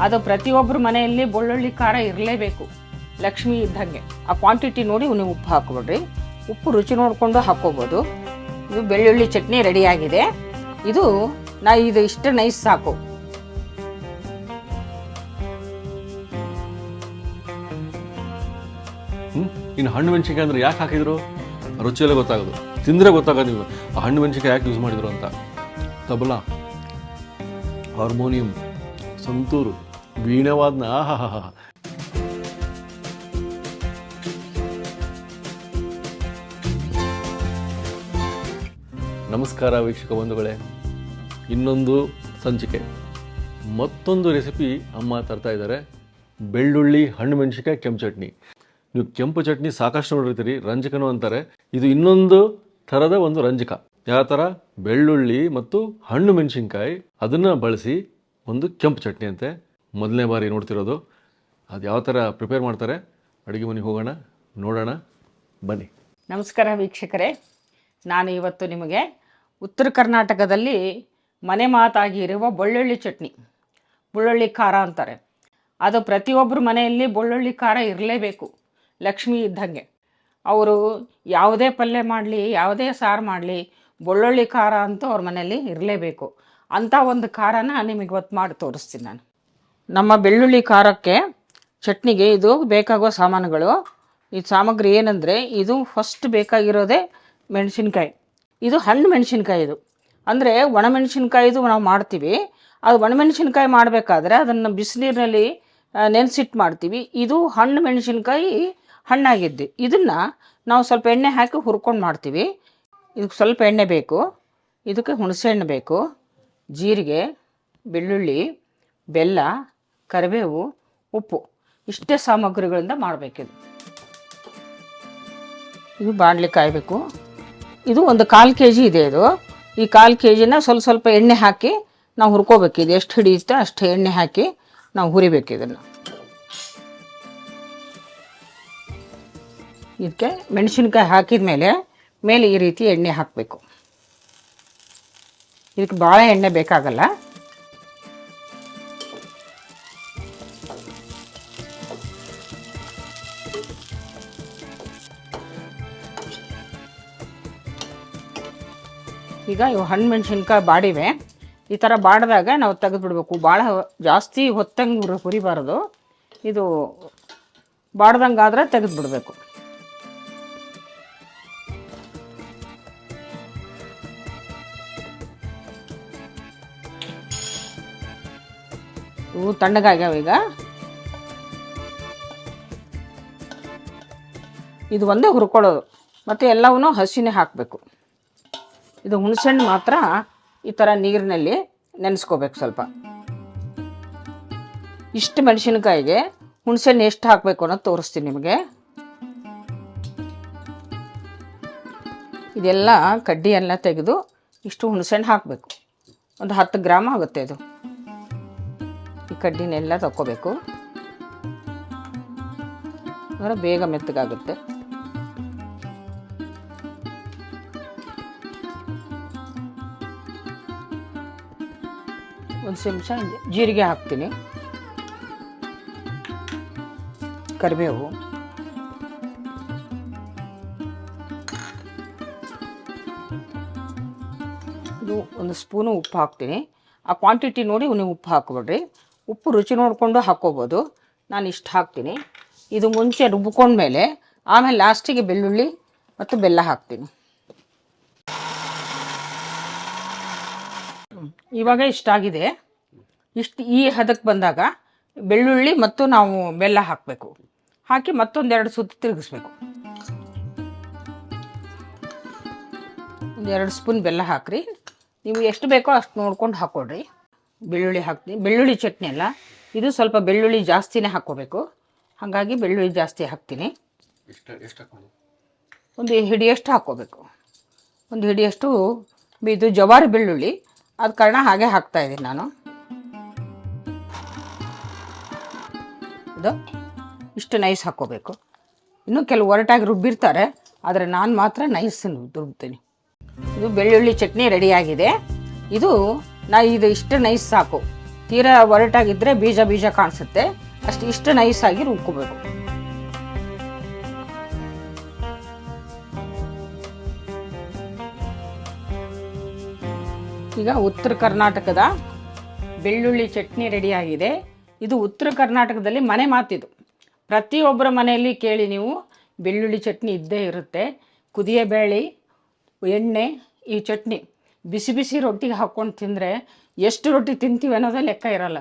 ಅದು ಪ್ರತಿಯೊಬ್ಬರ ಮನೆಯಲ್ಲಿ ಬೆಳ್ಳುಳ್ಳಿ ಖಾರ ಇರಲೇಬೇಕು, ಲಕ್ಷ್ಮಿ ಇದ್ದಂಗೆ. ಆ ಕ್ವಾಂಟಿಟಿ ನೋಡಿ ನೀವು ಉಪ್ಪು ಹಾಕ್ಬಿಡ್ರಿ. ಉಪ್ಪು ರುಚಿ ನೋಡಿಕೊಂಡು ಹಾಕ್ಕೋಬೋದು. ಇದು ಬೆಳ್ಳುಳ್ಳಿ ಚಟ್ನಿ ರೆಡಿಯಾಗಿದೆ. ಇದು ಇಷ್ಟು ನೈಸ್ ಸಾಕು. ಇನ್ನು ಹಣ್ಣು ಮೆಣಸಿನ್ಕಾಯಿ ಅಂದ್ರೆ ಯಾಕೆ ಹಾಕಿದ್ರು ರುಚಿಯಲ್ಲೇ ಗೊತ್ತಾಗೋದು, ತಿಂದರೆ ಗೊತ್ತಾಗೋದು ನೀವು ಆ ಹಣ್ಣು ಮೆಣಸಿನ್ಕಾಯಿ ಯಾಕೆ ಯೂಸ್ ಮಾಡಿದ್ರು ಅಂತ. ತಬಲಾ, ಹಾರ್ಮೋನಿಯಂ, ಸಂತೂರು, ವೀಣವಾದ್ನ ಆಹಾ. ನಮಸ್ಕಾರ ವೀಕ್ಷಕ ಬಂಧುಗಳೇ, ಇನ್ನೊಂದು ಸಂಚಿಕೆ, ಮತ್ತೊಂದು ರೆಸಿಪಿ ಅಮ್ಮ ತರ್ತಾ ಇದ್ದಾರೆ. ಬೆಳ್ಳುಳ್ಳಿ ಹಣ್ಣು ಮೆಣಸಿನ್ಕಾಯಿ ಕೆಂಪು ಚಟ್ನಿ. ನೀವು ಕೆಂಪು ಚಟ್ನಿ ಸಾಕಷ್ಟು ನೋಡಿರ್ತೀರಿ, ರಂಜಕನೂ ಅಂತಾರೆ. ಇದು ಇನ್ನೊಂದು ಥರದ ಒಂದು ರಂಜಕ. ಯಾವ ಥರ? ಬೆಳ್ಳುಳ್ಳಿ ಮತ್ತು ಹಣ್ಣು ಮೆಣಸಿನ್ಕಾಯಿ ಅದನ್ನು ಬಳಸಿ ಒಂದು ಕೆಂಪು ಚಟ್ನಿ ಅಂತೆ. ಮೊದಲನೇ ಬಾರಿ ನೋಡ್ತಿರೋದು. ಅದು ಯಾವ ಥರ ಪ್ರಿಪೇರ್ ಮಾಡ್ತಾರೆ, ಅಡುಗೆ ಮನೆಗೆ ಹೋಗೋಣ, ನೋಡೋಣ ಬನ್ನಿ. ನಮಸ್ಕಾರ ವೀಕ್ಷಕರೇ, ನಾನು ಇವತ್ತು ನಿಮಗೆ ಉತ್ತರ ಕರ್ನಾಟಕದಲ್ಲಿ ಮನೆ ಮಾತಾಗಿರುವ ಬೆಳ್ಳುಳ್ಳಿ ಚಟ್ನಿ, ಬೆಳ್ಳುಳ್ಳಿ ಖಾರ ಅಂತಾರೆ. ಅದು ಪ್ರತಿಯೊಬ್ಬರ ಮನೆಯಲ್ಲಿ ಬೆಳ್ಳುಳ್ಳಿ ಖಾರ ಇರಲೇಬೇಕು, ಲಕ್ಷ್ಮಿ ಇದ್ದಂಗೆ. ಅವರು ಯಾವುದೇ ಪಲ್ಯ ಮಾಡಲಿ, ಯಾವುದೇ ಸಾರು ಮಾಡಲಿ, ಬೆಳ್ಳುಳ್ಳಿ ಖಾರ ಅಂತೂ ಅವ್ರ ಮನೆಯಲ್ಲಿ ಇರಲೇಬೇಕು. ಅಂಥ ಒಂದು ಖಾರನ ನಿಮಗೆ ಇವತ್ತು ಮಾಡಿ ತೋರಿಸ್ತೀನಿ ನಾನು. ನಮ್ಮ ಬೆಳ್ಳುಳ್ಳಿ ಖಾರಕ್ಕೆ ಚಟ್ನಿಗೆ ಇದು ಬೇಕಾಗುವ ಸಾಮಾನುಗಳು. ಈ ಸಾಮಗ್ರಿ ಏನಂದರೆ, ಇದು ಫಸ್ಟ್ ಬೇಕಾಗಿರೋದೇ ಮೆಣಸಿನ್ಕಾಯಿ. ಇದು ಹಣ್ಣು ಮೆಣಸಿನ್ಕಾಯಿ. ಇದು ಅಂದರೆ ಒಣಮೆಣಸಿನ್ಕಾಯಿದು ನಾವು ಮಾಡ್ತೀವಿ. ಅದು ಒಣಮೆಣಸಿನ್ಕಾಯಿ ಮಾಡಬೇಕಾದ್ರೆ ಅದನ್ನು ಬಿಸಿನೀರಿನಲ್ಲಿ ನೆನೆಸಿಟ್ಟು ಮಾಡ್ತೀವಿ. ಇದು ಹಣ್ಣು ಮೆಣಸಿನ್ಕಾಯಿ ಹಣ್ಣಾಗಿದ್ದು. ಇದನ್ನು ನಾವು ಸ್ವಲ್ಪ ಎಣ್ಣೆ ಹಾಕಿ ಹುರ್ಕೊಂಡು ಮಾಡ್ತೀವಿ. ಇದಕ್ಕೆ ಸ್ವಲ್ಪ ಎಣ್ಣೆ ಬೇಕು. ಇದಕ್ಕೆ ಹುಣಸೆ ಹಣ್ಣು ಬೇಕು, ಜೀರಿಗೆ, ಬೆಳ್ಳುಳ್ಳಿ, ಬೆಲ್ಲ, ಕರಿಬೇವು, ಉಪ್ಪು, ಇಷ್ಟೇ ಸಾಮಗ್ರಿಗಳಿಂದ ಮಾಡಬೇಕಿದು. ಇದು ಬಾಣಲೆ ಕಾಯಬೇಕು. ಇದು ಒಂದು 1/4 kg ಇದೆ. ಇದು ಈ 1/4 kgನ ಸ್ವಲ್ಪ ಎಣ್ಣೆ ಹಾಕಿ ನಾವು ಹುರ್ಕೋಬೇಕು. ಇದು ಎಷ್ಟು ಹಿಡಿಯುತ್ತೋ ಅಷ್ಟು ಎಣ್ಣೆ ಹಾಕಿ ನಾವು ಹುರಿಬೇಕು. ಇದನ್ನು ಇದಕ್ಕೆ ಮೆಣಸಿನ್ಕಾಯಿ ಹಾಕಿದ ಮೇಲೆ ಈ ರೀತಿ ಎಣ್ಣೆ ಹಾಕಬೇಕು. ಇದಕ್ಕೆ ಭಾಳ ಎಣ್ಣೆ ಬೇಕಾಗಲ್ಲ. ಈಗ ಇವು ಹಣ್ಣು ಮೆಣಸಿನ್ಕಾಯಿ ಬಾಡಿವೆ. ಈ ಥರ ಬಾಡಿದಾಗ ನಾವು ತೆಗೆದುಬಿಡ್ಬೇಕು. ಭಾಳ ಜಾಸ್ತಿ ಹೊತ್ತಂಗೆ ಹುರಿಬಾರ್ದು. ಇದು ಬಾಡ್ದಂಗಾದ್ರೆ ತೆಗೆದುಬಿಡ್ಬೇಕು. ಇವು ತಣ್ಣಗಾಗ್ಯಾವ. ಈಗ ಇದು ಒಂದೇ ಹುರ್ಕೊಳ್ಳೋದು, ಮತ್ತು ಎಲ್ಲವನ್ನೂ ಹಸಿನೇ ಹಾಕಬೇಕು. ಇದು ಹುಣಸೆಹಣ್ಣು ಮಾತ್ರ ಈ ಥರ ನೀರಿನಲ್ಲಿ ನೆನೆಸ್ಕೋಬೇಕು ಸ್ವಲ್ಪ. ಇಷ್ಟು ಮೆಣಸಿನ್ಕಾಯಿಗೆ ಹುಣಸೆಹಣ್ಣು ಎಷ್ಟು ಹಾಕಬೇಕು ಅನ್ನೋದು ತೋರಿಸ್ತೀನಿ ನಿಮಗೆ. ಇದೆಲ್ಲ ಕಡ್ಡಿ ಎಲ್ಲ ತೆಗೆದು ಇಷ್ಟು ಹುಣಸೆಹಣ್ಣು ಹಾಕಬೇಕು. ಒಂದು 10 ಗ್ರಾಮ್ ಆಗುತ್ತೆ ಇದು. ಈ ಕಡ್ಡಿನೆಲ್ಲ ತಕ್ಕೋಬೇಕು, ಅಂದರೆ ಬೇಗ ಮೆತ್ತಗಾಗುತ್ತೆ. ಒಂದು ಚಮಚ ಜೀರಿಗೆ ಹಾಕ್ತೀನಿ, ಕರಿಬೇವು, ಇದು ಒಂದು ಸ್ಪೂನು ಉಪ್ಪು ಹಾಕ್ತೀನಿ. ಆ ಕ್ವಾಂಟಿಟಿ ನೋಡಿ ನೀವು ಉಪ್ಪು ಹಾಕ್ಬಿಡ್ರಿ. ಉಪ್ಪು ರುಚಿ ನೋಡಿಕೊಂಡು ಹಾಕ್ಕೋಬೋದು. ನಾನು ಇಷ್ಟು ಹಾಕ್ತೀನಿ. ಇದು ಮುಂಚೆ ರುಬ್ಕೊಂಡ್ಮೇಲೆ ಆಮೇಲೆ ಲಾಸ್ಟಿಗೆ ಬೆಳ್ಳುಳ್ಳಿ ಮತ್ತು ಬೆಲ್ಲ ಹಾಕ್ತೀನಿ. ಇವಾಗ ಇಷ್ಟಾಗಿದೆ. ಈ ಹದಕ್ಕೆ ಬಂದಾಗ ಬೆಳ್ಳುಳ್ಳಿ ಮತ್ತು ನಾವು ಬೆಲ್ಲ ಹಾಕಬೇಕು. ಹಾಕಿ ಮತ್ತೊಂದೆರಡು ಸುತ್ತು ತಿರುಗಿಸ್ಬೇಕು. 1-2 ಸ್ಪೂನ್ ಬೆಲ್ಲ ಹಾಕ್ರಿ. ನೀವು ಎಷ್ಟು ಬೇಕೋ ಅಷ್ಟು ನೋಡ್ಕೊಂಡು ಹಾಕ್ಕೊಡ್ರಿ. ಬೆಳ್ಳುಳ್ಳಿ ಹಾಕ್ತೀನಿ. ಬೆಳ್ಳುಳ್ಳಿ ಚಟ್ನಿ ಅಲ್ಲ ಇದು, ಸ್ವಲ್ಪ ಬೆಳ್ಳುಳ್ಳಿ ಜಾಸ್ತಿನೇ ಹಾಕ್ಕೋಬೇಕು. ಹಾಗಾಗಿ ಬೆಳ್ಳುಳ್ಳಿ ಜಾಸ್ತಿ ಹಾಕ್ತೀನಿ. ಒಂದು ಹಿಡಿಯಷ್ಟು ಹಾಕ್ಕೋಬೇಕು. ಒಂದು ಹಿಡಿಯಷ್ಟು ಇದು ಜವಾರಿ ಬೆಳ್ಳುಳ್ಳಿ, ಅದ ಕಾರಣ ಹಾಗೆ ಹಾಕ್ತಾಯಿದ್ದೀನಿ ನಾನು. ಇದು ಇಷ್ಟು ನೈಸ್ ಹಾಕ್ಕೋಬೇಕು. ಇನ್ನೂ ಕೆಲವು ಒರಟಾಗಿ ರುಬ್ಬಿರ್ತಾರೆ, ಆದರೆ ನಾನು ಮಾತ್ರ ನೈಸ್ ರುಬ್ತೀನಿ. ಇದು ಬೆಳ್ಳುಳ್ಳಿ ಚಟ್ನಿ ರೆಡಿಯಾಗಿದೆ. ಇದು ಇಷ್ಟು ನೈಸ್ ಸಾಕು. ತೀರಾ ಒರಟಾಗಿದ್ದರೆ ಬೀಜ ಬೀಜ ಕಾಣಿಸುತ್ತೆ. ಇಷ್ಟು ನೈಸಾಗಿ ರುಬ್ಕೋಬೇಕು. ಈಗ ಉತ್ತರ ಕರ್ನಾಟಕದ ಬೆಳ್ಳುಳ್ಳಿ ಚಟ್ನಿ ರೆಡಿಯಾಗಿದೆ. ಇದು ಉತ್ತರ ಕರ್ನಾಟಕದಲ್ಲಿ ಮನೆ ಮಾತಿದು. ಪ್ರತಿಯೊಬ್ಬರ ಮನೆಯಲ್ಲಿ ಕೇಳಿ ನೀವು, ಬೆಳ್ಳುಳ್ಳಿ ಚಟ್ನಿ ಇದ್ದೇ ಇರುತ್ತೆ. ಕುದಿಯಬೇಳೆ, ಎಣ್ಣೆ, ಈ ಚಟ್ನಿ ಬಿಸಿ ಬಿಸಿ ರೊಟ್ಟಿಗೆ ಹಾಕ್ಕೊಂಡು ತಿಂದರೆ ಎಷ್ಟು ರೊಟ್ಟಿ ತಿಂತೀವಿ ಅನ್ನೋದೇ ಲೆಕ್ಕ ಇರಲ್ಲ.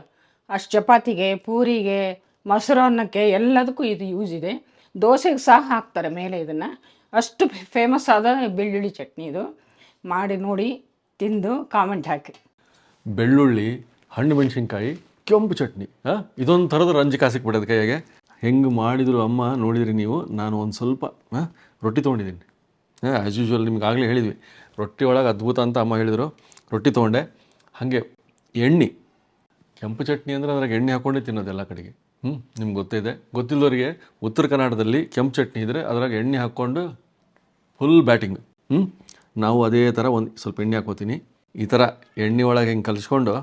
ಅಷ್ಟು ಚಪಾತಿಗೆ, ಪೂರಿಗೆ, ಮೊಸರನ್ನಕ್ಕೆ ಎಲ್ಲದಕ್ಕೂ ಇದು ಯೂಸ್ ಇದೆ. ದೋಸೆಗೆ ಸಹ ಹಾಕ್ತಾರೆ ಮೇಲೆ ಇದನ್ನು. ಅಷ್ಟು ಫೇಮಸ್ ಆದ ಬೆಳ್ಳುಳ್ಳಿ ಚಟ್ನಿ ಇದು. ಮಾಡಿ ನೋಡಿ, ತಿಂದು ಕಾಮೆಂಟ್ ಹಾಕಿ. ಬೆಳ್ಳುಳ್ಳಿ, ಹಣ್ಣು ಮೆಣಸಿನ್ಕಾಯಿ, ಕೆಂಪು ಚಟ್ನಿ, ಇದೊಂದು ಥರದ ರಂಜಕ ಸಿಕ್ಬಿಡೋದು ಕೈಯಾಗೆ. ಹೆಂಗೆ ಮಾಡಿದ್ರು ಅಮ್ಮ ನೋಡಿದ್ರಿ ನೀವು. ನಾನು ಒಂದು ಸ್ವಲ್ಪ ರೊಟ್ಟಿ ತೊಗೊಂಡಿದ್ದೀನಿ. ಆ್ಯಸ್ ಯೂಶ್ವಲ್ ನಿಮ್ಗೆ ಆಗಲೇ ಹೇಳಿದ್ವಿ, ರೊಟ್ಟಿ ಒಳಗೆ ಅದ್ಭುತ ಅಂತ ಅಮ್ಮ ಹೇಳಿದರು. ರೊಟ್ಟಿ ತೊಗೊಂಡೆ. ಹಾಗೆ ಎಣ್ಣೆ, ಕೆಂಪು ಚಟ್ನಿ ಅಂದರೆ ಅದ್ರಾಗ ಎಣ್ಣೆ ಹಾಕ್ಕೊಂಡೇ ತಿನ್ನೋದು ಎಲ್ಲ ಕಡೆಗೆ. ನಿಮ್ಗೆ ಗೊತ್ತಿದೆ. ಗೊತ್ತಿಲ್ಲದವರಿಗೆ ಉತ್ತರ ಕರ್ನಾಟಕದಲ್ಲಿ ಕೆಂಪು ಚಟ್ನಿ ಇದ್ದರೆ ಅದ್ರಾಗ ಎಣ್ಣೆ ಹಾಕ್ಕೊಂಡು ಫುಲ್ ಬ್ಯಾಟಿಂಗ್. ನಾವು ಅದೇ ಥರ ಒಂದು ಸ್ವಲ್ಪ ಎಣ್ಣೆ ಹಾಕೋತೀನಿ. ಈ ಥರ ಎಣ್ಣೆ ಒಳಗೆ ಹಿಂಗೆ ಕಲಿಸ್ಕೊಂಡು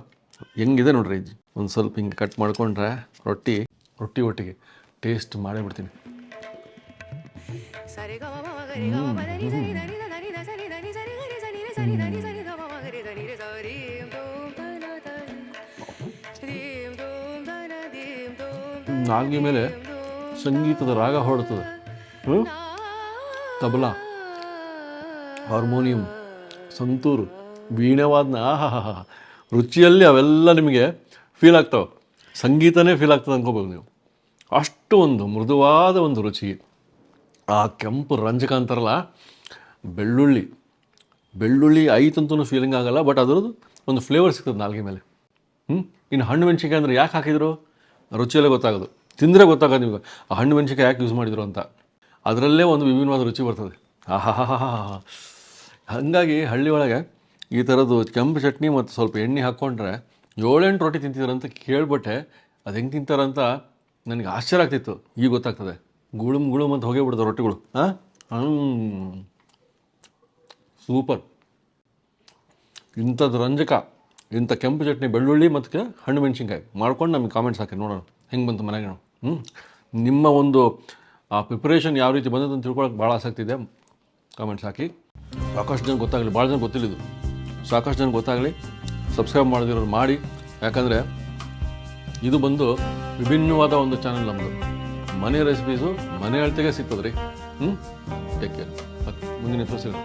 ಹೆಂಗಿದೆ ನೋಡ್ರಿ, ಒಂದು ಸ್ವಲ್ಪ ಹಿಂಗೆ ಕಟ್ ಮಾಡ್ಕೊಂಡ್ರೆ ರೊಟ್ಟಿ ಒಟ್ಟಿಗೆ ಟೇಸ್ಟ್ ಮಾಡೇ ಬಿಡ್ತೀನಿ. ನಾಲ್ಗೆ ಮೇಲೆ ಸಂಗೀತದ ರಾಗ ಹೊರಡ್ತದೆ. ತಬಲಾ, ಹಾರ್ಮೋನಿಯಂ, ಸಂತೂರು, ವೀಣೆವಾದನ, ಆಹಾ ರುಚಿಯಲ್ಲಿ ಅವೆಲ್ಲ ನಿಮಗೆ ಫೀಲ್ ಆಗ್ತಾವೆ. ಸಂಗೀತನೇ ಫೀಲ್ ಆಗ್ತದೆ ಅನ್ಕೋಬೋದು ನೀವು. ಅಷ್ಟು ಒಂದು ಮೃದುವಾದ ಒಂದು ರುಚಿ. ಆ ಕೆಂಪು ರಂಜಕ ಅಂತಾರಲ್ಲ, ಬೆಳ್ಳುಳ್ಳಿ ಐತಂತೂ ಫೀಲಿಂಗ್ ಆಗಲ್ಲ, ಬಟ್ ಅದರದ್ದು ಒಂದು ಫ್ಲೇವರ್ ಸಿಗ್ತದೆ ನಾಲ್ಗೆ ಮೇಲೆ. ಇನ್ನು ಹಣ್ಣು ಮೆಣಸಿನ್ಕಾಯಿ ಅಂದರೆ ಯಾಕೆ ಹಾಕಿದ್ರು ರುಚಿಯಲ್ಲೇ ಗೊತ್ತಾಗೋದು. ತಿಂದರೆ ಗೊತ್ತಾಗೋದು ನಿಮಗೆ ಆ ಹಣ್ಣು ಮೆಣಸಿನ್ಕಾಯಿ ಯಾಕೆ ಯೂಸ್ ಮಾಡಿದ್ರು ಅಂತ. ಅದರಲ್ಲೇ ಒಂದು ವಿಭಿನ್ನವಾದ ರುಚಿ ಬರ್ತದೆ. ಹಾಗಾಗಿ ಹಳ್ಳಿ ಒಳಗೆ ಈ ಥರದ್ದು ಕೆಂಪು ಚಟ್ನಿ ಮತ್ತು ಸ್ವಲ್ಪ ಎಣ್ಣೆ ಹಾಕ್ಕೊಂಡ್ರೆ 7-8 ರೊಟ್ಟಿ ತಿಂತಿದ್ರಂತ ಕೇಳ್ಬಿಟ್ಟೆ. ಅದು ಹೆಂಗೆ ತಿಂತಾರಂತ ನನಗೆ ಆಶ್ಚರ್ಯ ಆಗ್ತಿತ್ತು. ಈಗ ಗೊತ್ತಾಗ್ತದೆ. ಗುಳುಮ್ ಅಂತ ಹೋಗೇ ಬಿಡ್ತದೆ ರೊಟ್ಟಿಗಳು. ಸೂಪರ್. ಇಂಥದ್ದು ರಂಜಕ, ಇಂಥ ಕೆಂಪು ಚಟ್ನಿ, ಬೆಳ್ಳುಳ್ಳಿ ಮತ್ತು ಹಣ್ಣು ಮೆಣಸಿನ್ಕಾಯಿ ಮಾಡ್ಕೊಂಡು ನಮಗೆ ಕಾಮೆಂಟ್ಸ್ ಹಾಕಿ ನೋಡೋಣ ಹೆಂಗೆ ಬಂತು ಮನೆಗೆ. ನಿಮ್ಮ ಒಂದು ಆ ಪ್ರಿಪ್ರೇಷನ್ ಯಾವ ರೀತಿ ಬಂದದ್ದು ಅಂತ ತಿಳ್ಕೊಳಕ್ಕೆ ಭಾಳ ಆಸಕ್ತಿ ಇದೆ. ಕಾಮೆಂಟ್ಸ್ ಹಾಕಿ. ಸಾಕಷ್ಟು ಜನ ಗೊತ್ತಾಗಲಿ, ಭಾಳ ಜನ ಗೊತ್ತಿಲ್ಲಿದ್ದು, ಸಾಕಷ್ಟು ಜನ ಗೊತ್ತಾಗಲಿ. ಸಬ್ಸ್ಕ್ರೈಬ್ ಮಾಡದಿರೋರು ಮಾಡಿ. ಯಾಕಂದರೆ ಇದು ಬಂದು ವಿಭಿನ್ನವಾದ ಒಂದು ಚಾನಲ್ ನಮ್ಮದು. ಮನೆ ರೆಸಿಪೀಸು ಮನೆ ಅಳತೆಗೆ ಸಿಗ್ತದೆ ರೀ. Take care. ಮುಂದಿನ ಎಪಿಸೋಡ್